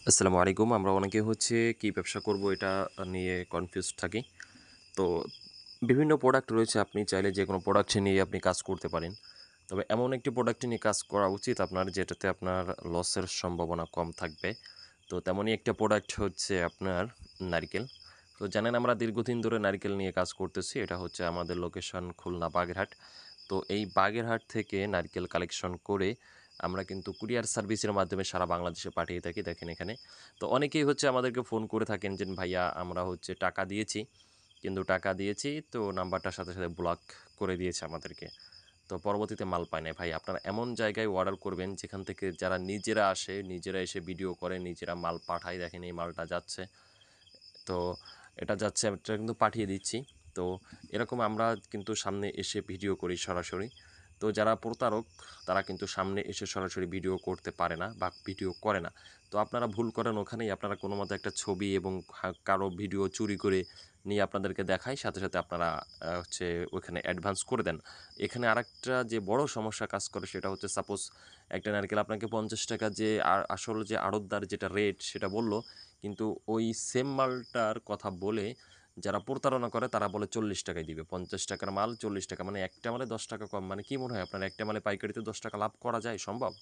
আসসালামু আলাইকুম। আমরা অনেকে হচ্ছে কি ব্যবসা করব এটা নিয়ে কনফিউজড থাকি। তো বিভিন্ন প্রোডাক্ট রয়েছে, আপনি চাইলে যেকোনো প্রোডাক্ট নিয়ে আপনি কাজ করতে পারেন। তবে এমন একটি প্রোডাক্ট নিয়ে কাজ করা উচিত আপনার, যেটাতে আপনার লসের সম্ভাবনা কম থাকবে। তো তেমনই একটা প্রোডাক্ট হচ্ছে আপনার নারিকেল। তো জানেন আমরা দীর্ঘদিন ধরে নারিকেল নিয়ে কাজ করতেছি। এটা হচ্ছে আমাদের লোকেশন খুলনা বাগেরহাট। তো এই বাগেরহাট থেকে নারকেল কালেকশন করে আমরা কিন্তু কুরিয়ার সার্ভিসের মাধ্যমে সারা বাংলাদেশে পাঠিয়ে থাকি। দেখেন এখানে তো অনেকেই হচ্ছে আমাদেরকে ফোন করে থাকেন যে ভাইয়া আমরা হচ্ছে টাকা দিয়েছি, কিন্তু টাকা দিয়েছি তো নাম্বারটার সাথে সাথে ব্লক করে দিয়েছে আমাদেরকে। তো পরবর্তীতে মাল পায় না। ভাই আপনারা এমন জায়গায় অর্ডার করবেন যেখান থেকে যারা নিজেরা আসে, নিজেরা এসে ভিডিও করে, নিজেরা মাল পাঠায়। দেখেন এই মালটা যাচ্ছে, তো এটা যাচ্ছে, এটা কিন্তু পাঠিয়ে দিচ্ছি। তো এরকম আমরা কিন্তু সামনে এসে ভিডিও করি সরাসরি। তো যারা প্রতারক তারা কিন্তু সামনে এসে সরাসরি ভিডিও করতে পারে না বা ভিডিও করে না। তো আপনারা ভুল করেন ওখানেই, আপনারা কোনো মতো একটা ছবি এবং কারো ভিডিও চুরি করে নিয়ে আপনাদেরকে দেখায়, সাথে সাথে আপনারা হচ্ছে ওইখানে অ্যাডভান্স করে দেন। এখানে আরেকটা যে বড় সমস্যা কাজ করে সেটা হচ্ছে, সাপোজ একটা নারকেল আপনাকে 50 টাকা যে আসল যে আড়তদার যেটা রেট সেটা বলল, কিন্তু ওই সেম মালটার কথা বলে যারা প্রতারণা করে তারা বলে 40 টাকায় দিবে। 50 টাকার মাল 40 টাকা, মানে একটা মালে 10 টাকা কম। মানে কি মনে হয় আপনার, একটা মালে পাইকারিতে 10 টাকা লাভ করা যায়? সম্ভব?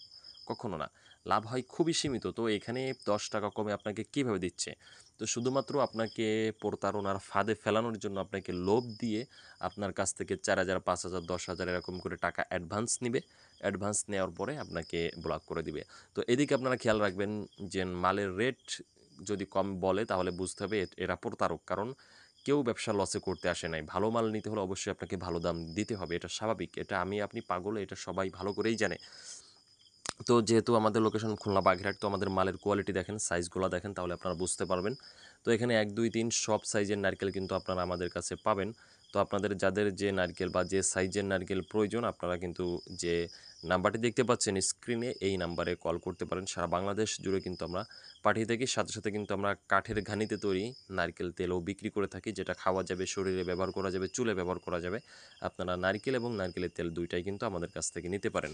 কখনো না। লাভ হয় খুবই সীমিত। তো এখানে 10 টাকা কমে আপনাকে কীভাবে দিচ্ছে? তো শুধুমাত্র আপনাকে প্রতারণার ফাঁদে ফেলানোর জন্য আপনাকে লোভ দিয়ে আপনার কাছ থেকে 4,000, 5,000, 10,000 এরকম করে টাকা অ্যাডভান্স নিবে। অ্যাডভান্স নেওয়ার পরে আপনাকে ব্লক করে দিবে। তো এদিকে আপনারা খেয়াল রাখবেন যে মালের রেট যদি কম বলে তাহলে বুঝতে হবে এরা প্রতারক। কারণ কেউ ব্যবসা লসে করতে আসে নাই। ভালো মাল নিতে হলে অবশ্যই আপনাকে ভালো দাম দিতে হবে। এটা স্বাভাবিক। এটা আমি আপনি পাগল, এটা সবাই ভালো করেই জানে। তো যেহেতু আমাদের লোকেশন খুলনা বাগেরহাট, তো আমাদের মালের কোয়ালিটি দেখেন, সাইজগুলো দেখেন, তাহলে আপনারা বুঝতে পারবেন। তো এখানে 1, 2, 3 সব সাইজের নারকেল কিন্তু আপনারা আমাদের কাছে পাবেন। তো আপনাদের যাদের যে নারকেল বা যে সাইজের নারকেল প্রয়োজন, আপনারা কিন্তু যে নাম্বারটি দেখতে পাচ্ছেন স্ক্রিনে, এই নাম্বারে কল করতে পারেন। সারা বাংলাদেশ জুড়ে কিন্তু আমরা পাঠিয়ে থাকি। সাথে সাথে কিন্তু আমরা কাঠের ঘানিতে তৈরি নারকেল তেলও বিক্রি করে থাকি, যেটা খাওয়া যাবে, শরীরে ব্যবহার করা যাবে, চুলে ব্যবহার করা যাবে। আপনারা নারকেল এবং নারকেলের তেল দুইটাই কিন্তু আমাদের কাছ থেকে নিতে পারেন।